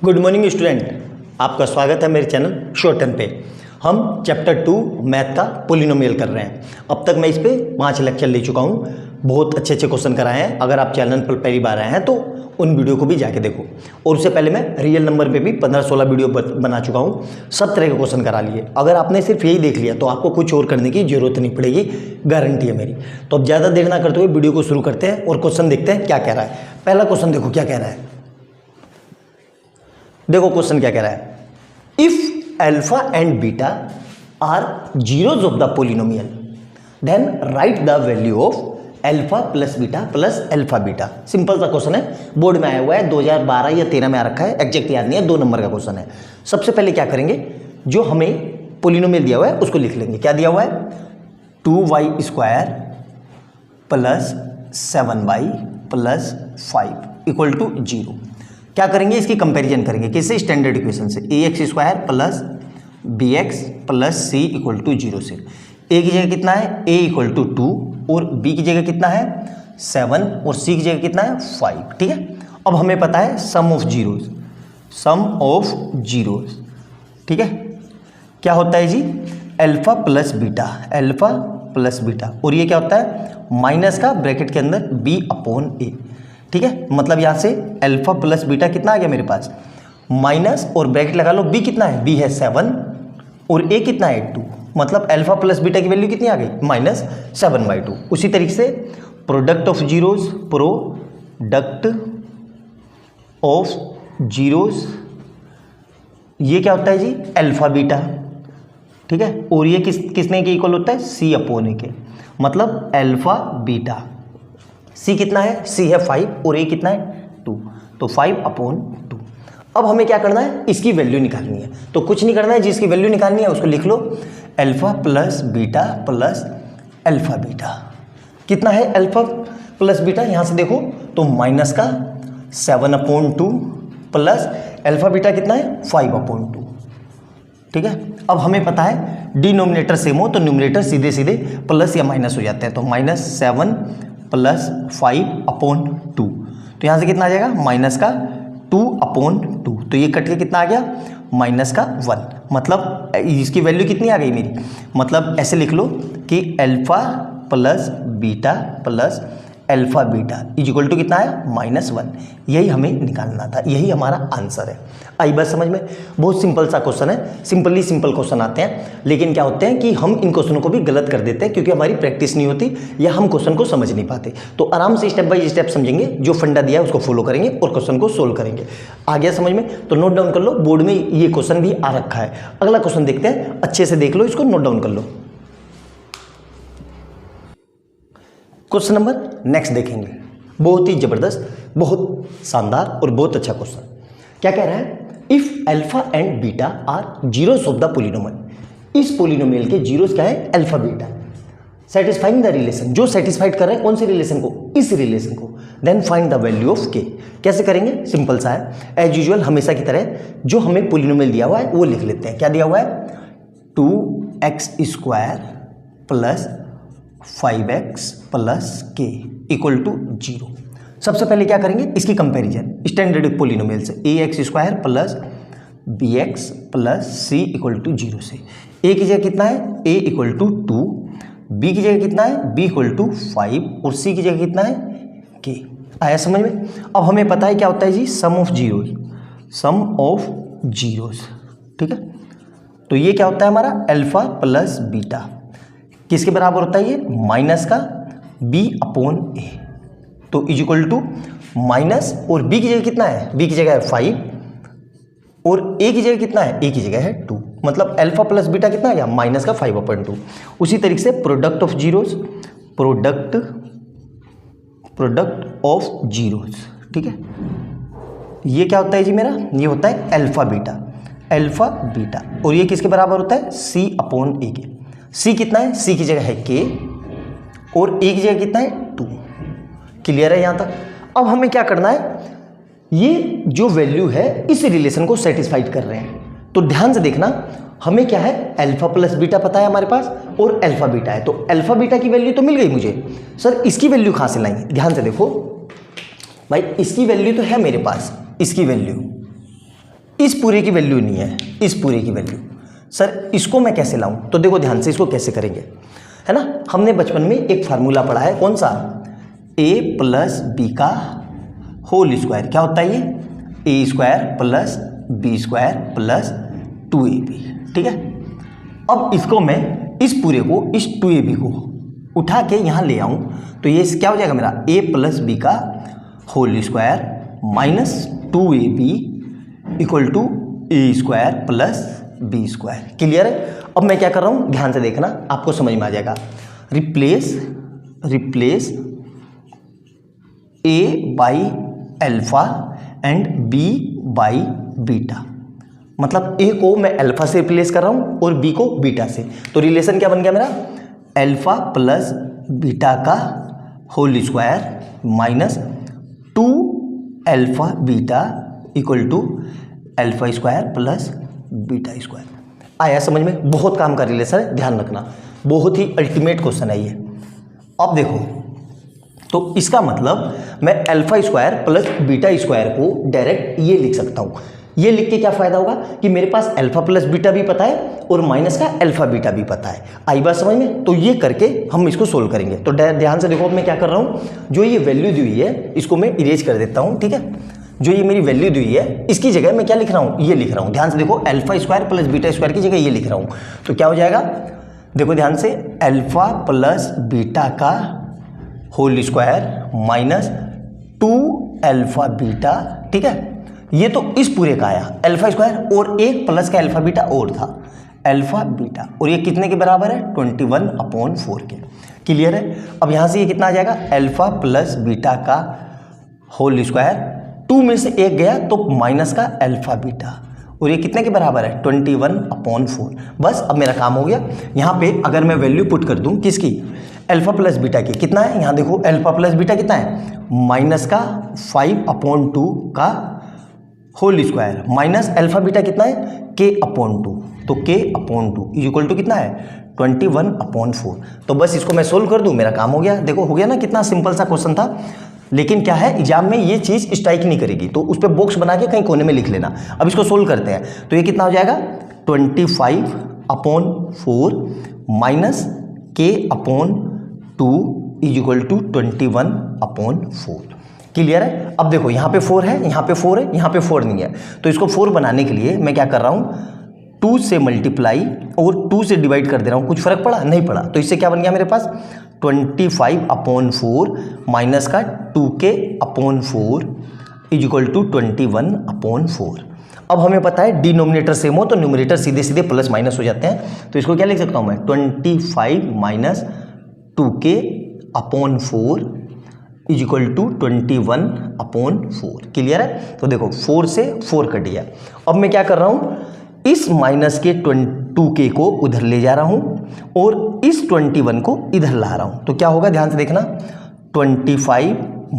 Good morning student, आपका स्वागत है मेरे चैनल शॉर्ट टर्म पे। हम चैप्टर 2 मैथ का पोलिनोमियल कर रहे हैं। अब तक मैं इस पे 5 लेक्चर ले चुका हूँ। बहुत अच्छे अच्छे क्वेश्चन कराए हैं। अगर आप चैनल पर पहली बार आए हैं तो उन वीडियो को भी जाके देखो। और उससे पहले मैं रियल नंबर पे भी 15-16 वीडियो बना चुका हूँ। सब तरह के क्वेश्चन करा लिए। अगर आपने सिर्फ यही देख लिया तो आपको कुछ और करने की जरूरत नहीं पड़ेगी, गारंटी है मेरी। तो अब ज़्यादा देर ना करते हुए वीडियो को शुरू करते हैं और क्वेश्चन देखते हैं क्या कह रहा है। पहला क्वेश्चन देखो क्या कह रहा है। देखो क्वेश्चन क्या कह रहा है। If alpha and beta are zeros of the polynomial then write the value of alpha plus beta plus alpha beta. Simple सा क्वेश्चन है, बोर्ड में आया हुआ है, 2012 या 13 में आ रखा है, एग्जैक्ट याद नहीं है, 2 नंबर का क्वेश्चन है। सबसे पहले क्या करेंगे, जो हमें पोलिनोमियल दिया हुआ है उसको लिख लेंगे। क्या दिया हुआ है, 2y² plus 7y plus 5 equal to 0। क्या करेंगे, इसकी कंपैरिजन करेंगे किससे, स्टैंडर्ड इक्वेशन से, ax² plus bx plus c equal to 0 से। a की जगह कितना है, a इक्वल टू 2 और b की जगह कितना है 7 और c की जगह कितना है 5। ठीक है, अब हमें पता है sum of zeros, sum of zeros. ठीक है, क्या होता है जी, alpha plus beta, alpha plus beta, और ये क्या होता है माइनस का ब्रैकेट के अंदर b अपॉन a। ठीक है, मतलब यहाँ से अल्फा प्लस बीटा कितना आ गया मेरे पास, माइनस और ब्रैकेट लगा लो, b कितना है, b है 7 और a कितना है 2, मतलब अल्फा प्लस बीटा की वैल्यू कितनी आ गई, -7/2। उसी तरीके से product of zeros, product of zeros, ये क्या होता है जी, अल्फा बीटा। ठीक है, और ये किसने के इक्वल होता है, c अपॉन a के, मतलब अल्फा बीटा। c कितना है, c है 5 और a कितना है 2, तो 5/2। अब हमें क्या करना है, इसकी वैल्यू निकालनी है। तो कुछ नहीं करना है, जिसकी वैल्यू निकालनी है उसको लिख लो, alpha plus beta plus alpha beta. कितना है अल्फा प्लस बीटा, यहाँ से देखो तो माइनस का 7/2 प्लस अल्फा बीटा कितना है 5/2। ठीक है, अब हमें पता है डिनोमिनेटर सेम हो तो न्यूमरेटर सीधे सीधे प्लस या माइनस हो जाते हैं, तो -7 प्लस 5/2। तो यहाँ से कितना आ जाएगा, माइनस का 2/2, तो ये कट के कितना आ गया, माइनस का 1। मतलब इसकी वैल्यू कितनी आ गई मेरी, मतलब ऐसे लिख लो कि alpha plus beta plus alpha beta is equal to कितना है, -1। यही हमें निकालना था, यही हमारा आंसर है। आई बात समझ में। बहुत सिंपल सा क्वेश्चन है, सिंपल क्वेश्चन आते हैं, लेकिन क्या होते हैं कि हम इन क्वेश्चनों को भी गलत कर देते हैं क्योंकि हमारी प्रैक्टिस नहीं होती या हम क्वेश्चन को समझ नहीं पाते। तो आराम से स्टेप बाय स्टेप समझेंगे, जो फंडा दिया है उसको फॉलो करेंगे और क्वेश्चन को सोल्व करेंगे। आ गया समझ में, तो नोट डाउन कर लो, बोर्ड में ये क्वेश्चन भी आ रखा है। अगला क्वेश्चन देखते हैं, अच्छे से देख लो, इसको नोट डाउन कर लो। क्वेश्चन नंबर नेक्स्ट देखेंगे, बहुत ही जबरदस्त, बहुत शानदार और बहुत अच्छा क्वेश्चन। क्या कह रहा है, if alpha and beta are zeros of the polynomial. इस पोलिनोमियल के जीरोस क्या है, alpha beta, satisfying the relation, जो सेटिस्फाइड कर रहे हैं कौन से रिलेशन को, इस रिलेशन को, then find the value of k. कैसे करेंगे, सिंपल सा है, एज यूजुअल हमेशा की तरह जो हमें पोलिनोमियल दिया हुआ है वो लिख लेते हैं। क्या दिया हुआ है, 2x² plus 5x plus k equal to 0। सबसे पहले क्या करेंगे, इसकी कंपैरिजन स्टैंडर्ड पोलिनोमियल से, ax² plus bx plus c equal to 0 से। a की जगह कितना है, a इक्वल टू 2, b की जगह कितना है, b इक्वल टू 5 और c की जगह कितना है k। आया समझ में। अब हमें पता है क्या होता है जी, sum of zeros, sum of zeros. ठीक है, तो ये क्या होता है हमारा, अल्फा प्लस बीटा, किसके बराबर होता है ये, माइनस का b/a, तो इज इक्वल टू माइनस, और b की जगह कितना है, b की जगह है 5 और a की जगह कितना है, a की जगह है 2, मतलब अल्फा प्लस बीटा कितना आ गया, माइनस का 5/2। उसी तरीके से product of zeros, product of zeros. ठीक है, ये क्या होता है जी मेरा, ये होता है अल्फा बीटा, अल्फा बीटा, और ये किसके बराबर होता है, c/a के। c कितना है, c की जगह है k और a की जगह कितना है 2। क्लियर है यहाँ तक। अब हमें क्या करना है, ये जो वैल्यू है इस रिलेशन को सेटिस्फाइड कर रहे हैं। तो ध्यान से देखना, हमें क्या है, अल्फा प्लस बीटा पता है हमारे पास और अल्फा बीटा है, तो अल्फा बीटा की वैल्यू तो मिल गई मुझे। सर इसकी वैल्यू कहाँ से लाएंगे, ध्यान से देखो भाई, इसकी वैल्यू तो है मेरे पास, इसकी वैल्यू इस पूरे की वैल्यू नहीं है, इस पूरे की वैल्यू। सर इसको मैं कैसे लाऊं? तो देखो ध्यान से, इसको कैसे करेंगे, है ना। हमने बचपन में एक फार्मूला पढ़ा है, कौन सा? a प्लस बी का होल स्क्वायर। क्या होता है ये? A square plus B square plus 2ab। ठीक है, अब इसको मैं इस पूरे को, इस 2ab को उठा के यहाँ ले आऊँ तो ये क्या हो जाएगा मेरा? a प्लस बी का whole square minus 2ab equal to a square plus B square. Clear है? अब मैं क्या कर रहा हूँ, ध्यान से देखना, आपको समझ में आ जाएगा। Replace a by alpha and b by beta. मतलब a को मैं अल्फा से रिप्लेस कर रहा हूँ और b को बीटा से। तो रिलेशन क्या बन गया मेरा? अल्फा प्लस बीटा का whole square minus 2 alpha beta equal to alpha square plus beta square. आया समझ में? बहुत काम का रिलेशन है, ध्यान रखना, बहुत ही अल्टीमेट क्वेश्चन है ये। अब देखो, तो इसका मतलब मैं alpha square plus beta square को डायरेक्ट ये लिख सकता हूँ। ये लिख के क्या फायदा होगा कि मेरे पास अल्फा प्लस बीटा भी पता है और माइनस का अल्फा बीटा भी पता है। आई बात समझ में? तो ये करके हम इसको सोल्व करेंगे। तो ध्यान से देखो, अब मैं क्या कर रहा हूँ, जो ये वैल्यू दी हुई है इसको मैं इरेज कर देता हूँ। ठीक है, जो ये मेरी वैल्यू दी हुई है इसकी जगह मैं क्या लिख रहा हूँ? ये लिख रहा हूँ। ध्यान से देखो, alpha square plus beta square की जगह ये लिख रहा हूँ। तो क्या हो जाएगा? देखो ध्यान से, अल्फा प्लस बीटा का whole square minus 2 alpha beta. ठीक है, ये तो इस पूरे का आया अल्फा स्क्वायर और एक प्लस का अल्फा बीटा और था अल्फा बीटा, और ये कितने के बराबर है? 21/4 के। क्लियर है? अब यहाँ से ये कितना आ जाएगा? अल्फा प्लस बीटा का होल स्क्वायर, 2 में से एक गया तो माइनस का अल्फा बीटा, और ये कितने के बराबर है? 21/4। बस अब मेरा काम हो गया। यहाँ पे अगर मैं वैल्यू पुट कर दूँ किसकी? अल्फा प्लस बीटा की। कितना है यहाँ देखो, अल्फा प्लस बीटा कितना है? माइनस का 5/2 का whole square minus alpha beta कितना है? k/2। तो k/2 इज इक्वल टू कितना है? 21/4। तो बस इसको मैं सोल्व कर दूं, मेरा काम हो गया। देखो हो गया ना, कितना सिंपल सा क्वेश्चन था। लेकिन क्या है, एग्जाम में ये चीज़ स्ट्राइक नहीं करेगी, तो उस पर बॉक्स बना के कहीं कोने में लिख लेना। अब इसको सोल्व करते हैं, तो ये कितना हो जाएगा? 25/4 minus k/2 is equal to 21/4। Clear है? अब देखो यहाँ पे 4 है, यहाँ पे 4 है, यहाँ पे 4 नहीं है। तो इसको 4 बनाने के लिए मैं क्या कर रहा हूँ? 2 से मल्टीप्लाई और 2 से डिवाइड कर दे रहा हूँ। कुछ फर्क पड़ा? नहीं पड़ा। तो इससे क्या बन गया मेरे पास? 25/4 माइनस का 2k/4 इज इक्वल टू 21/4। अब हमें पता है डिनोमिनेटर सेम हो तो न्यूमरेटर सीधे सीधे प्लस माइनस हो जाते हैं। तो इसको क्या लिख सकता हूँ मैं? 25 minus 2k/4 is equal to 21/4। Clear है? तो देखो 4 से 4 कट गया। अब मैं क्या कर रहा हूँ? इस माइनस के 2k को उधर ले जा रहा हूँ और इस 21 को इधर ला रहा हूँ। तो क्या होगा? ध्यान से देखना, 25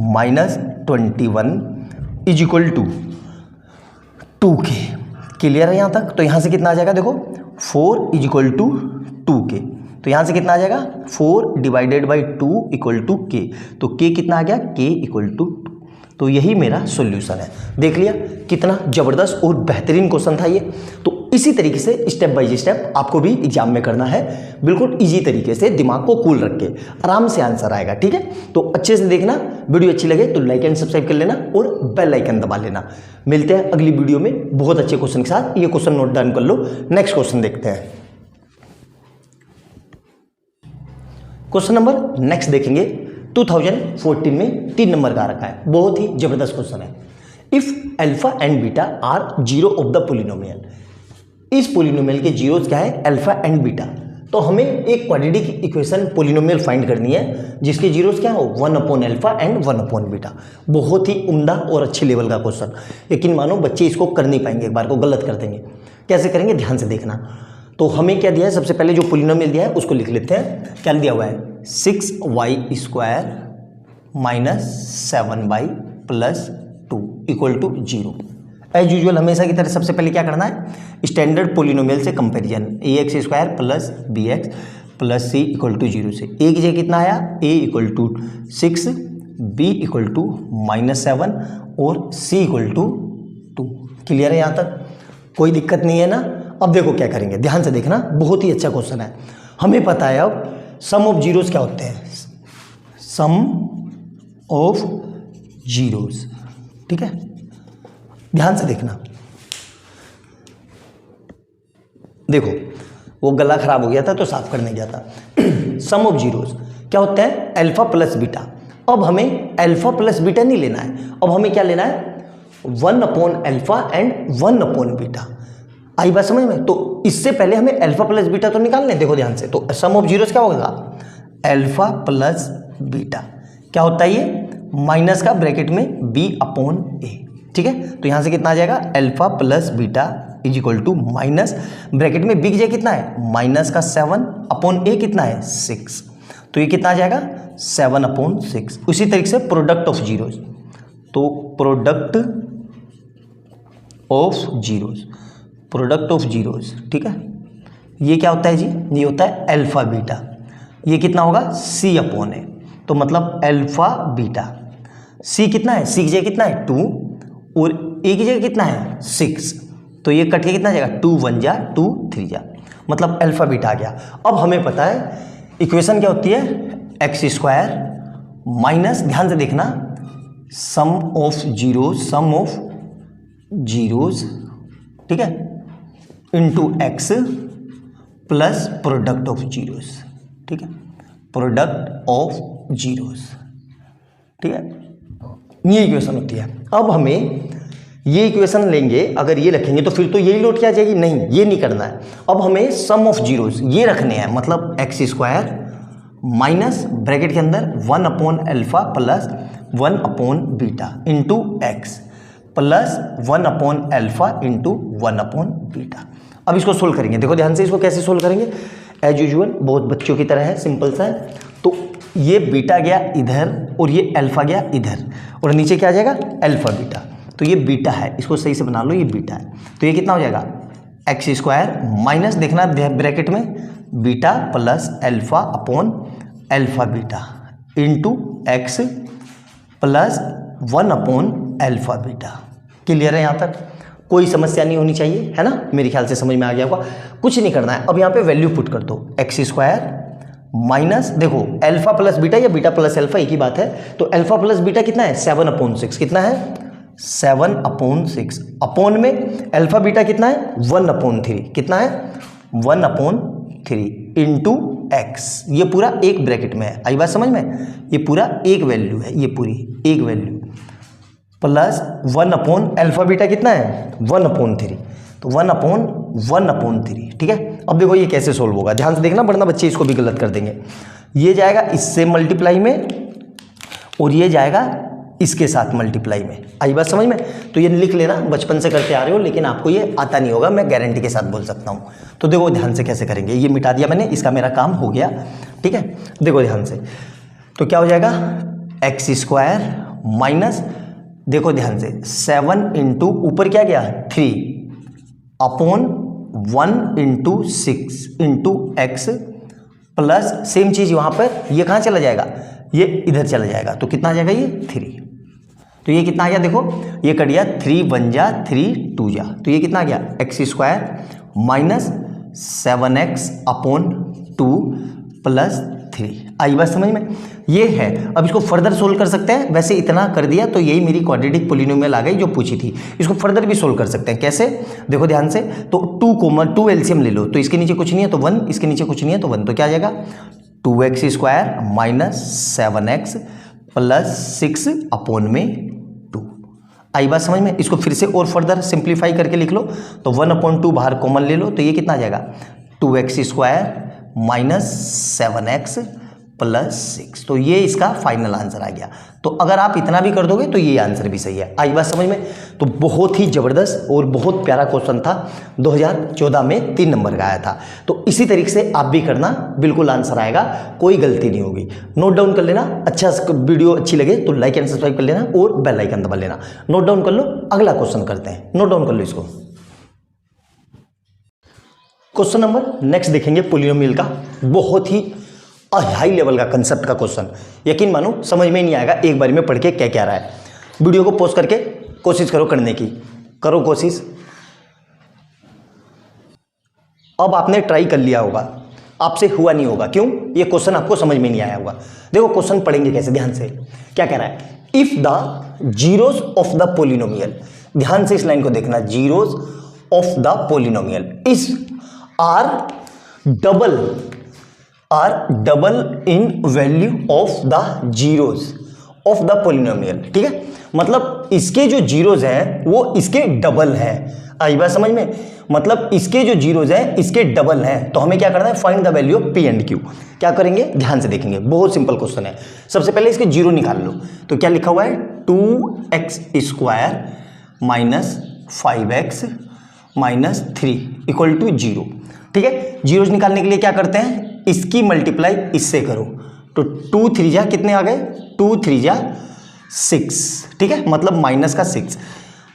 minus 21 is equal to 2k। Clear है यहाँ तक? तो यहाँ से कितना आ जाएगा? देखो 4 इज इक्वल टू 2k। तो यहाँ से कितना आ जाएगा? 4 divided by 2 equal to k। तो k कितना आ गया? k equal to 2। तो यही मेरा सॉल्यूशन है। देख लिया कितना ज़बरदस्त और बेहतरीन क्वेश्चन था ये। तो इसी तरीके से स्टेप बाय स्टेप आपको भी एग्जाम में करना है, बिल्कुल इजी तरीके से, दिमाग को कूल रख के आराम से आंसर आएगा। ठीक है? तो अच्छे से देखना, वीडियो अच्छी लगे तो लाइक एंड सब्सक्राइब कर लेना और बेल आइकन दबा लेना। मिलते हैं अगली वीडियो में बहुत अच्छे क्वेश्चन के साथ। ये क्वेश्चन नोट डाउन कर लो। नेक्स्ट क्वेश्चन देखते हैं। क्वेश्चन नंबर नेक्स्ट देखेंगे 2014 में 3 नंबर का रखा है। बहुत ही जबरदस्त क्वेश्चन है। If alpha and beta are zero of the polynomial, इस पोलिनोमियल के जीरोस क्या है? Alpha and beta. तो हमें एक क्वाड्रेटिक इक्वेशन पोलिनोमियल फाइंड करनी है जिसके जीरोस क्या हो? 1/अल्फा एंड 1/बीटा। बहुत ही उम्दा और अच्छे लेवल का क्वेश्चन। लेकिन मानो बच्चे इसको कर नहीं पाएंगे, एक बार को गलत कर देंगे। कैसे करेंगे? ध्यान से देखना। तो हमें क्या दिया है? सबसे पहले जो पोलिनोमियल दिया है उसको लिख लेते हैं। क्या दिया हुआ है? 6y² minus 7y plus 2 equal to 0। As usual हमेशा की तरह सबसे पहले क्या करना है? स्टैंडर्ड पोलिनोमियल से comparison. ax² plus bx plus c equal to 0 से a की जगह कितना आया? a equal to 6, b equal to -7 और c इक्वल टू 2। क्लियर है यहाँ तक? कोई दिक्कत नहीं है ना। अब देखो क्या करेंगे, ध्यान से देखना, बहुत ही अच्छा क्वेश्चन है। हमें पता है अब सम ऑफ जीरोस क्या होते हैं, सम ऑफ जीरोस, ठीक है। ध्यान से देखना, देखो वो गला खराब हो गया था तो साफ करने गया था। सम ऑफ जीरोस क्या होता है, अल्फा प्लस बीटा। अब हमें अल्फा प्लस बीटा नहीं लेना है, अब हमें क्या लेना है, 1 upon alpha and 1 upon beta. आई बात समझ में। तो इससे पहले हमें अल्फा प्लस बीटा तो निकालना है। देखो ध्यान से, तो सम ऑफ जीरोस क्या होगा, अल्फा प्लस बीटा क्या होता है, ये माइनस का ब्रैकेट में बी अपॉन ए, ठीक है। तो यहां से कितना आ जाएगा, alpha plus beta is equal to minus bracket में बी की जगह कितना है, माइनस का 7 अपॉन ए कितना है 6, तो ये कितना आ जाएगा 7 अपॉन 6। उसी तरीके से प्रोडक्ट ऑफ जीरोस, तो product of zeros, product of zeros, ठीक है, ये क्या होता है जी, ये होता है अल्फा बीटा। ये कितना होगा, सी अपॉन ए, तो मतलब अल्फा बीटा। सी कितना है, सी की जगह कितना है 2 और ए की जगह कितना है 6, तो ये कट के कितना जाएगा 2 1 जा 2 3 जा, मतलब अल्फा बीटा आ गया। अब हमें पता है इक्वेशन क्या होती है, एक्स स्क्वायर माइनस, ध्यान से देखना, sum of zeros, sum of zeros, ठीक है, into X plus product of zeros, ठीक है, प्रोडक्ट ऑफ जीरोस, ठीक है, ये इक्वेशन होती है। अब हमें ये इक्वेशन लेंगे, अगर ये रखेंगे तो फिर तो यही लौट के आ जाएगी, नहीं ये नहीं करना है। अब हमें सम ऑफ जीरोस ये रखने हैं, मतलब एक्स स्क्वायर माइनस ब्रैकेट के अंदर 1 upon alpha plus 1 upon beta into X plus 1 upon alpha into 1 upon beta. अब इसको सोल्व करेंगे, देखो ध्यान से, इसको कैसे सोल्व करेंगे, एज यूजुअल बहुत बच्चों की तरह है, सिंपल सा है। तो ये बीटा गया इधर और ये अल्फा गया इधर, और नीचे क्या आ जाएगा, अल्फा बीटा। तो ये बीटा है, इसको सही से बना लो, ये बीटा है। तो ये कितना हो जाएगा, एक्स स्क्वायर माइनस, देखना ब्रैकेट में beta plus alpha upon alpha beta into X plus 1 upon alpha beta. Clear है, यहाँ तक कोई समस्या नहीं होनी चाहिए, है ना, मेरे ख्याल से समझ में आ गया होगा। कुछ नहीं करना है, अब यहाँ पे वैल्यू पुट कर दो, एक्स स्क्वायर माइनस, देखो अल्फा प्लस बीटा या बीटा प्लस अल्फा एक ही बात है, तो अल्फा प्लस बीटा कितना है 7 अपॉन 6, कितना है 7 अपॉन 6, अपॉन में अल्फा बीटा कितना है 1 अपॉन 3, कितना है 1 अपॉन 3 इंटू एक्स, ये पूरा एक ब्रैकेट में है, आई बात समझ में, ये पूरा एक वैल्यू है, ये पूरी एक value plus 1 upon alpha beta कितना है 1 अपॉन 3, तो 1 अपॉन 3, ठीक है। अब देखो ये कैसे सोल्व होगा, ध्यान से देखना, वरना बच्चे इसको भी गलत कर देंगे। ये जाएगा इससे मल्टीप्लाई में और ये जाएगा इसके साथ मल्टीप्लाई में, आई बात समझ में। तो ये लिख लेना, बचपन से करते आ रहे हो, लेकिन आपको ये आता नहीं होगा, मैं गारंटी के साथ बोल सकता हूँ। तो देखो ध्यान से कैसे करेंगे, ये मिटा दिया मैंने, इसका मेरा काम हो गया, ठीक है। देखो ध्यान से, तो क्या हो जाएगा, एक्स स्क्वायर माइनस, देखो ध्यान से 7 इंटू ऊपर क्या गया 3 upon 1 into 6 into X plus same चीज़ वहाँ पर, ये कहाँ चला जाएगा, ये इधर चला जाएगा, तो कितना आ जाएगा ये 3, तो ये कितना आ गया, देखो ये कट गया 3 1 जा 3 2 जा, तो ये कितना आ गया, x square minus 7x upon 2 plus 3, आई बात समझ में, ये है। अब इसको फर्दर सोल्व कर सकते हैं, वैसे इतना कर दिया तो यही मेरी क्वाड्रेटिक पॉलिनोमियल आ गई जो पूछी थी। इसको फर्दर भी सोल्व कर सकते हैं, कैसे, देखो ध्यान से, तो 2 एलसीएम ले लो, तो इसके नीचे कुछ नहीं है तो 1, इसके नीचे कुछ नहीं है तो 1, तो क्या आ जाएगा 2x square minus 7x plus 6 upon में 2, आई बात समझ में। इसको फिर से और फर्दर सिंप्लीफाई करके लिख लो, तो 1/2 बाहर कॉमन ले लो, तो ये कितना आ जाएगा 2x square minus 7x plus 6, तो ये इसका फाइनल आंसर आ गया। तो अगर आप इतना भी कर दोगे तो ये आंसर भी सही है, आई बात समझ में। तो बहुत ही ज़बरदस्त और बहुत प्यारा क्वेश्चन था, 2014 में 3 नंबर का आया था। तो इसी तरीके से आप भी करना, बिल्कुल आंसर आएगा, कोई गलती नहीं होगी। नोट डाउन कर लेना, अच्छा वीडियो अच्छी लगे तो लाइक एंड सब्सक्राइब कर लेना और बेल आइकन दबा लेना। नोट डाउन कर लो, अगला क्वेश्चन करते हैं, नोट डाउन कर लो इसको। क्वेश्चन नंबर नेक्स्ट देखेंगे पॉलिनोमियल का, बहुत ही हाई लेवल का कंसेप्ट का क्वेश्चन, यकीन मानो समझ में नहीं आएगा एक बार में पढ़ के क्या क्या रहा है। वीडियो को पॉज करके कोशिश करो करने की, करो कोशिश। अब आपने ट्राई कर लिया होगा, आपसे हुआ नहीं होगा, क्यों? ये क्वेश्चन आपको समझ में नहीं आया होगा। देखो क्वेश्चन पढ़ेंगे कैसे, ध्यान से। क्या कह रहा है? If the zeros of the polynomial, ध्यान से इस लाइन को देखना, zeros of the polynomial is are double in value of the zeros of the polynomial. ठीक है, मतलब इसके जो जीरोज हैं वो इसके डबल हैं। आई बात समझ में? मतलब इसके जो जीरोज हैं इसके डबल हैं। तो हमें क्या करना है? Find the value of P and Q. क्या करेंगे? ध्यान से देखेंगे, बहुत सिंपल क्वेश्चन है। सबसे पहले इसके जीरो निकाल लो। तो क्या लिखा हुआ है? 2x² minus 5x minus 3 equal to 0। ठीक है, जीरोज निकालने के लिए क्या करते हैं? इसकी मल्टीप्लाई इससे करो। तो 2 3 जा कितने आ गए? 2 3 जा 6। ठीक है, मतलब माइनस का 6।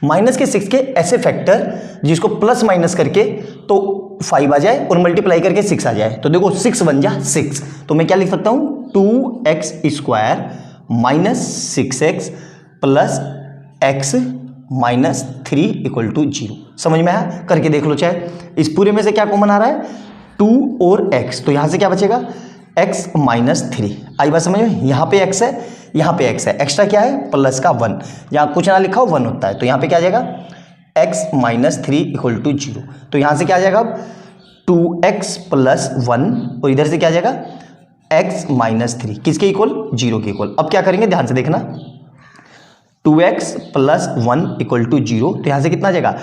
माइनस के 6 के ऐसे फैक्टर जिसको प्लस माइनस करके तो 5 आ जाए और मल्टीप्लाई करके 6 आ जाए। तो देखो 6 1 जा 6, तो मैं क्या लिख सकता हूँ? 2x² minus 6x plus x minus 3 equal to 0। समझ में आया? करके देख लो। चाहे इस पूरे में से क्या कॉमन आ रहा है? 2 और x, तो यहां से क्या बचेगा? x minus 3। आई बात समझ में? यहाँ पे x है, यहाँ पे x है, एक्स्ट्रा क्या है? प्लस का 1। यहाँ कुछ ना लिखा हो 1 होता है, तो यहाँ पे क्या आ जाएगा? x minus 3 equal to 0। तो यहाँ से क्या आ जाएगा? अब 2x प्लस 1 और इधर से क्या आ जाएगा? x माइनस 3 किसके इक्वल? 0 के इक्वल। अब क्या करेंगे? ध्यान से देखना, 2x प्लस 1 इक्वल टू 0। तो यहाँ से कितना आ जाएगा?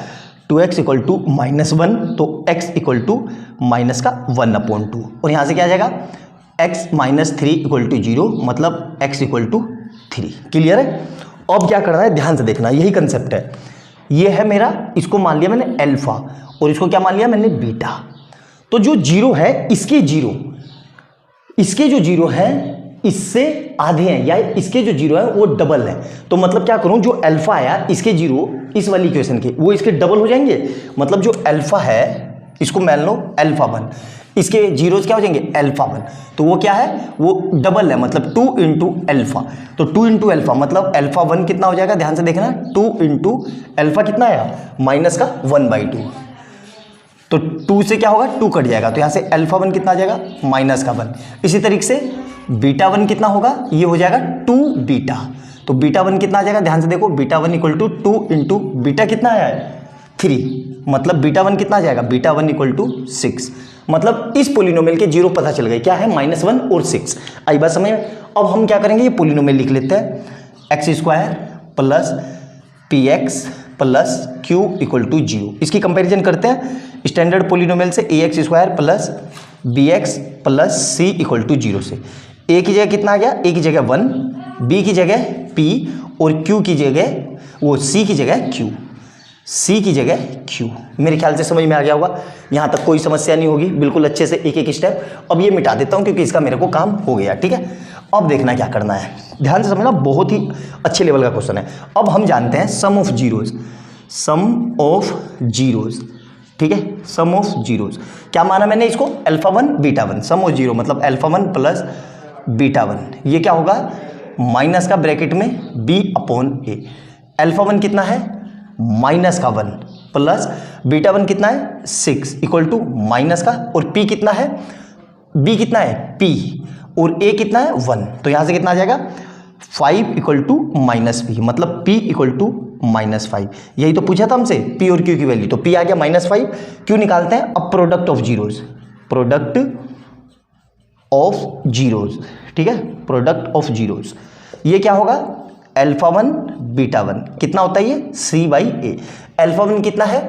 2x इक्वल टू माइनस 1, तो x इक्वल टू माइनस का 1/2। और यहाँ से क्या आ जाएगा? x माइनस 3 इक्वल टू 0, मतलब x इक्वल टू 3। क्लियर है? अब क्या करना है? ध्यान से देखना, यही कंसेप्ट है। ये है मेरा, इसको मान लिया मैंने अल्फा और इसको क्या मान लिया मैंने? बीटा। तो जो जीरो है इसके जो जीरो है इससे आधे हैं, या इसके जो जीरो है वो डबल है। तो मतलब क्या करूं? जो अल्फा आया इसके जीरो इस वाली इक्वेशन के, वो इसके डबल हो जाएंगे। मतलब जो अल्फा है इसको मान लो अल्फा 1, इसके जीरोज क्या हो जाएंगे? अल्फा 1। तो वो क्या है? वो डबल है, मतलब 2 इंटू अल्फा। तो 2 इंटू अल्फा मतलब अल्फा 1 कितना हो जाएगा? ध्यान से देखना, 2 इंटू अल्फा कितना आया? माइनस का 1/2। तो 2 से क्या होगा? 2 कट जाएगा, तो यहाँ से अल्फा 1 कितना आ जाएगा? माइनस का 1। इसी तरीके से बीटा 1 कितना होगा? ये हो जाएगा 2 बीटा। तो बीटा 1 कितना आ जाएगा? ध्यान से देखो, beta 1 equal to 2 into beta कितना आया है? 3। मतलब बीटा 1 कितना आ जाएगा? Beta 1 equal to 6। मतलब इस पोलिनोमियल के जीरो पता चल गए, क्या है? -1 और 6। आई बात समझ में? अब हम क्या करेंगे? ये पोलिनोमियल लिख लेते हैं, x² plus px plus q equal to 0। इसकी कंपेरिजन करते हैं स्टैंडर्ड पोलिनोमियल से, ax² plus bx plus c equal to 0 से। a की जगह कितना आ गया? a की जगह 1, b की जगह p और q की जगह c की जगह q, c की जगह q। मेरे ख्याल से समझ में आ गया होगा, यहाँ तक कोई समस्या नहीं होगी, बिल्कुल अच्छे से एक एक स्टेप। अब ये मिटा देता हूँ क्योंकि इसका मेरे को काम हो गया। ठीक है, अब देखना क्या करना है, ध्यान से समझना, बहुत ही अच्छे लेवल का क्वेश्चन है। अब हम जानते हैं sum of zeros, sum of zeros. ठीक है, सम ऑफ जीरोज क्या माना मैंने इसको? Alpha 1 beta 1। Sum of zero मतलब अल्फा 1 प्लस बीटा 1। ये क्या होगा? माइनस का ब्रैकेट में b/a। अल्फा 1 कितना है? माइनस का 1 प्लस बीटा 1 कितना है? 6 इक्वल टू माइनस का, और p कितना है? b कितना है? p, और a कितना है? 1। तो यहां से कितना आ जाएगा? 5 इक्वल टू माइनस p, मतलब p इक्वल टू -5। यही तो पूछा था हमसे p और q की वैल्यू, तो p आ गया -5। q निकालते हैं। अब product of zeros, product of zeros. ठीक है, प्रोडक्ट ऑफ जीरोज ये क्या होगा? अल्फा 1 बीटा 1 कितना होता है? ये c/a। अल्फा 1 कितना है?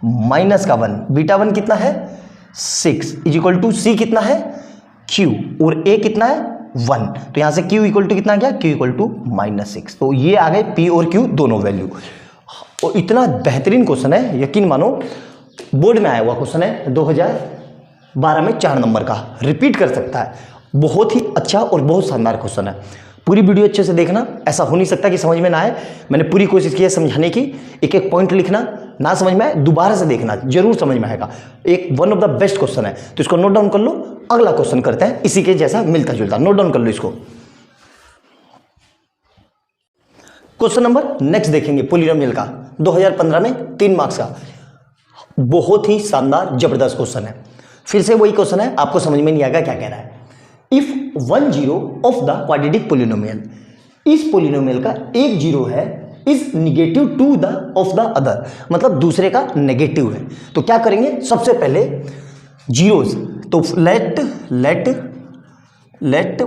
माइनस का 1, बीटा 1 कितना है? 6 इज इक्वल टू c कितना है? q, और a कितना है? 1। तो यहां से q इक्वल टू कितना आ गया? q equal to -6। तो ये आ गए p और q दोनों वैल्यू। और इतना बेहतरीन क्वेश्चन है, यकीन मानो बोर्ड में आया हुआ क्वेश्चन है, 2012 में 4 नंबर का, रिपीट कर सकता है। बहुत ही अच्छा और बहुत शानदार क्वेश्चन है। पूरी वीडियो अच्छे से देखना, ऐसा हो नहीं सकता कि समझ में ना आए। मैंने पूरी कोशिश की है समझाने की, एक एक पॉइंट लिखना, ना समझ में आए दोबारा से देखना, जरूर समझ में आएगा। एक one of the best question है, तो इसको नोट डाउन कर लो। अगला क्वेश्चन करते हैं इसी के जैसा मिलता जुलता, नोट डाउन कर लो इसको। क्वेश्चन नंबर नेक्स्ट देखेंगे पॉलिनोमियल का, 2015 में 3 मार्क्स का, बहुत ही शानदार जबरदस्त क्वेश्चन है। फिर से वही क्वेश्चन है, आपको समझ में नहीं आएगा क्या कह रहा है। If 1 zero of the quadratic polynomial, इस पोलिनोमियल का एक जीरो है, is negative to the of the other, मतलब दूसरे का नेगेटिव है। तो क्या करेंगे, सबसे पहले जीरोस, तो लेट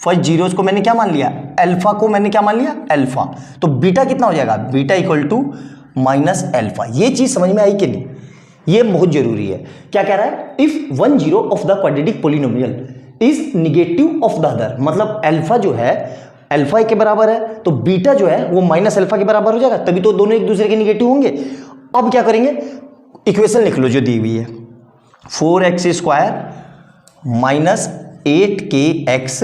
फर्स्ट जीरोस को मैंने क्या मान लिया, अल्फा को मैंने क्या मान लिया, अल्फा। तो बीटा कितना हो जाएगा, beta equal to minus alpha. ये चीज समझ में आई कि नहीं, ये बहुत जरूरी है। क्या कह रहा है, if 1 zero of the quadratic polynomial is negative of the other, मतलब अल्फा जो है अल्फा के बराबर है, तो बीटा जो है वो माइनस अल्फा के बराबर हो जाएगा, तभी तो दोनों एक दूसरे के निगेटिव होंगे। अब क्या करेंगे, इक्वेशन लिख लो जो दी हुई है, 4x² minus 8kx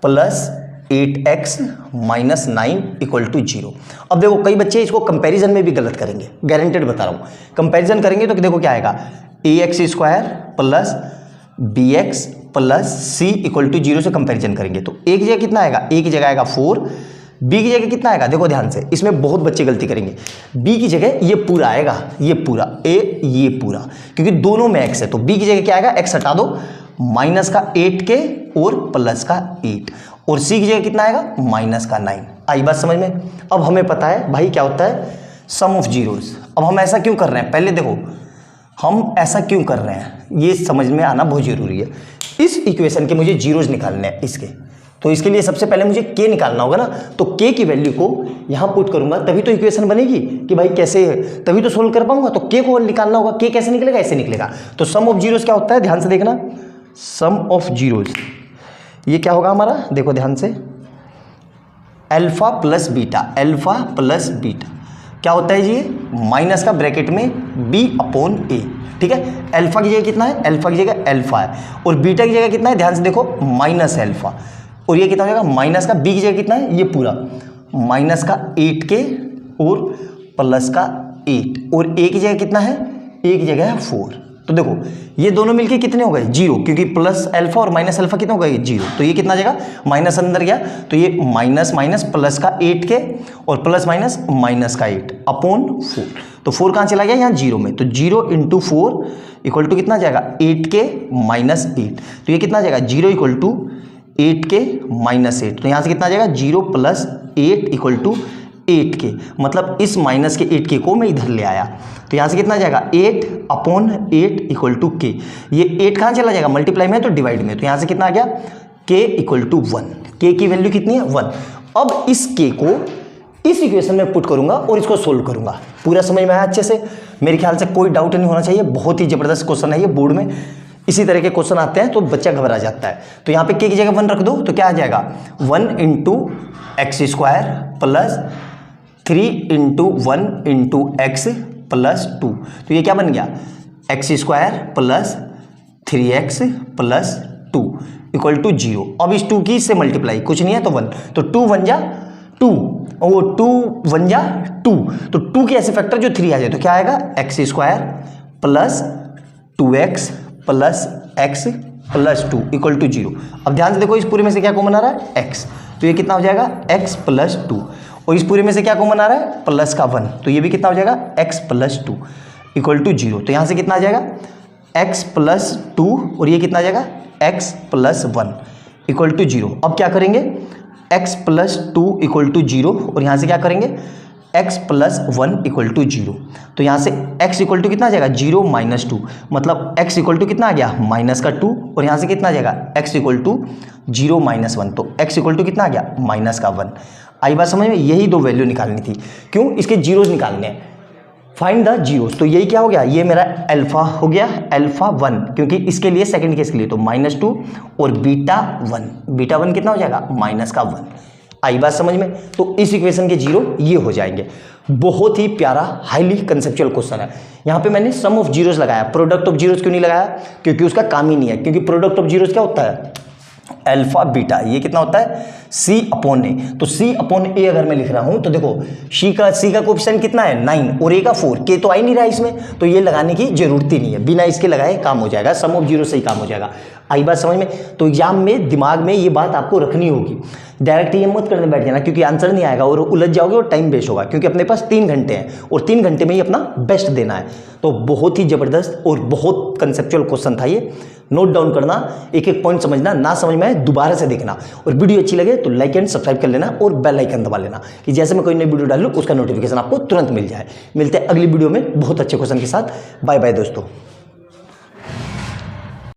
plus 8x minus 9 equal to 0। अब देखो कई बच्चे इसको कंपैरिजन में भी गलत करेंगे, गारंटेड बता रहा हूँ। कंपैरिजन करेंगे तो देखो क्या आएगा, ax² plus bx plus c equal to 0 से कंपैरिजन करेंगे तो एक जगह कितना आएगा, a की जगह आएगा 4, b की जगह कितना आएगा, देखो ध्यान से, इसमें बहुत बच्चे गलती करेंगे। b की जगह ये पूरा आएगा, ये पूरा a, ये पूरा, क्योंकि दोनों में x है, तो b की जगह क्या आएगा, x हटा दो, माइनस का 8k और प्लस का 8, और c की जगह कितना आएगा, माइनस का 9। आई बात समझ में। अब हमें पता है भाई क्या होता है सम ऑफ जीरोस। अब हम ऐसा क्यों कर रहे हैं, पहले देखो हम ऐसा क्यों कर रहे हैं, ये समझ में आना बहुत जरूरी है। इस इक्वेशन के मुझे जीरोस निकालने हैं इसके, तो इसके लिए सबसे पहले मुझे k निकालना होगा ना, तो k की वैल्यू को यहाँ पुट करूंगा तभी तो इक्वेशन बनेगी कि भाई कैसे है, तभी तो सोल्व कर पाऊंगा। तो k को निकालना होगा, k कैसे निकलेगा, ऐसे निकलेगा। तो सम ऑफ जीरोस क्या होता है, ध्यान से देखना, सम ऑफ जीरोस ये क्या होगा हमारा, देखो ध्यान से, alpha plus beta, alpha plus beta क्या होता है जी, माइनस का ब्रैकेट में b अपॉन a, ठीक है। अल्फा की जगह कितना है, अल्फा की जगह अल्फा है, और बीटा की जगह कितना है, ध्यान से देखो, माइनस अल्फा, और ये कितना हो जाएगा, माइनस का b की जगह कितना है, ये पूरा माइनस का 8k और प्लस का 8, और a की जगह कितना है, a की जगह है 4। तो देखो ये दोनों मिलके कितने हो गए, 0, क्योंकि प्लस अल्फा और माइनस अल्फा कितना हो गए, 0। तो ये कितना आ जाएगा, माइनस अंदर गया तो ये माइनस माइनस प्लस का 8k और प्लस माइनस माइनस का 8 अपॉन 4। तो 4 कहाँ चला गया, यहाँ 0 में, तो 0 इंटू 4 इक्वल टू कितना आ जाएगा, 8k माइनस 8। तो ये कितना आ जाएगा, 0 इक्वल टू 8k माइनस 8। तो यहाँ से कितना आ जाएगा, 0 प्लस 8 इक्वल टू 8k, मतलब इस माइनस के 8k को मैं इधर ले आया, तो यहाँ से कितना आ जाएगा, 8 अपॉन 8 इक्वल टू k। ये 8 कहाँ चला जाएगा, मल्टीप्लाई में तो डिवाइड में, तो यहाँ से कितना आ गया, k इक्वल टू 1। k की वैल्यू कितनी है, 1। अब इस k को इस इक्वेशन में पुट करूंगा और इसको सोल्व करूंगा। पूरा समझ में आया अच्छे से, मेरे ख्याल से कोई डाउट नहीं होना चाहिए। बहुत ही जबरदस्त क्वेश्चन है ये, बोर्ड में इसी तरह के क्वेश्चन आते हैं तो बच्चा घबरा जाता है। तो यहाँ पे k की जगह 1 रख दो तो क्या आ जाएगा, 1 into x² plus 3 into 1 into x plus 2। तो ये क्या बन गया, x² plus 3x plus 2 equal to 0। अब इस 2 की इससे मल्टीप्लाई, कुछ नहीं है तो 1, तो 2 1 जा 2, और 2 1 जा 2, तो 2 के ऐसे फैक्टर जो 3 आ जाए तो क्या आएगा, x² plus 2x plus x plus 2 equal to 0। अब ध्यान से देखो इस पूरे में से क्या कॉमन आ रहा है, x, तो ये कितना हो जाएगा, x प्लस 2, और इस पूरे में से क्या कॉमन आ रहा है, प्लस का 1, तो ये भी कितना हो जाएगा, x प्लस 2 इक्वल टू 0। तो यहाँ से कितना आ जाएगा, x प्लस 2, और ये कितना आ जाएगा, x प्लस 1 इक्वल टू 0। अब क्या करेंगे, x प्लस 2 इक्वल टू 0, और यहाँ से क्या करेंगे, x प्लस 1 इक्वल टू 0। तो यहाँ से x इक्वल टू कितना आ जाएगा, 0 माइनस 2, मतलब x इक्वल टू कितना आ गया, माइनस का 2, और यहाँ से कितना आ जाएगा, x इक्वल टू 0 माइनस 1, तो x इक्वल टू कितना आ गया, माइनस का 1। आई बात समझ में, यही दो वैल्यू निकालनी थी, क्यों, इसके जीरोस निकालने हैं, फाइंड द जीरोस। तो यही क्या हो गया, ये मेरा अल्फा हो गया, अल्फा 1, क्योंकि इसके लिए सेकंड केस के लिए तो -2, और बीटा 1 कितना हो जाएगा, माइनस का 1। आई बात समझ में, तो इस इक्वेशन के जीरो ये हो जाएंगे। बहुत ही प्यारा हाईली कंसेप्चुअल क्वेश्चन है। यहाँ पे मैंने सम ऑफ जीरोस लगाया, प्रोडक्ट ऑफ जीरोस क्यों नहीं लगाया, क्योंकि उसका काम ही नहीं है, क्योंकि प्रोडक्ट ऑफ जीरोस क्या होता है, अल्फा बीटा, ये कितना होता है, c अपॉन ए। तो c अपॉन ए अगर मैं लिख रहा हूं तो देखो c का कोएफिशिएंट कितना है, 9, और a का 4, k तो आ ही नहीं रहा इसमें, तो ये लगाने की जरूरत ही नहीं है, बिना इसके लगाए काम हो जाएगा, सम ऑफ जीरो से ही काम हो जाएगा। आई बात समझ में? तो एग्जाम में दिमाग में ये बात आपको रखनी होगी, डायरेक्ट ये मत करने बैठ जाना, क्योंकि आंसर नहीं आएगा और उलझ जाओगे और टाइम वेस्ट होगा, क्योंकि अपने पास 3 घंटे हैं और 3 घंटे में ही अपना बेस्ट देना है। तो बहुत ही ज़बरदस्त और बहुत कंसेप्चुअल क्वेश्चन था ये, नोट डाउन करना, एक एक पॉइंट समझना, ना समझ में आए दोबारा से देखना, और वीडियो अच्छी लगे तो लाइक एंड सब्सक्राइब कर लेना और बेल आइकन दबा लेना कि जैसे मैं कोई नई वीडियो डालूँ उसका नोटिफिकेशन आपको तुरंत मिल जाए। मिलते हैं अगली वीडियो में बहुत अच्छे क्वेश्चन के साथ। बाय बाय दोस्तों।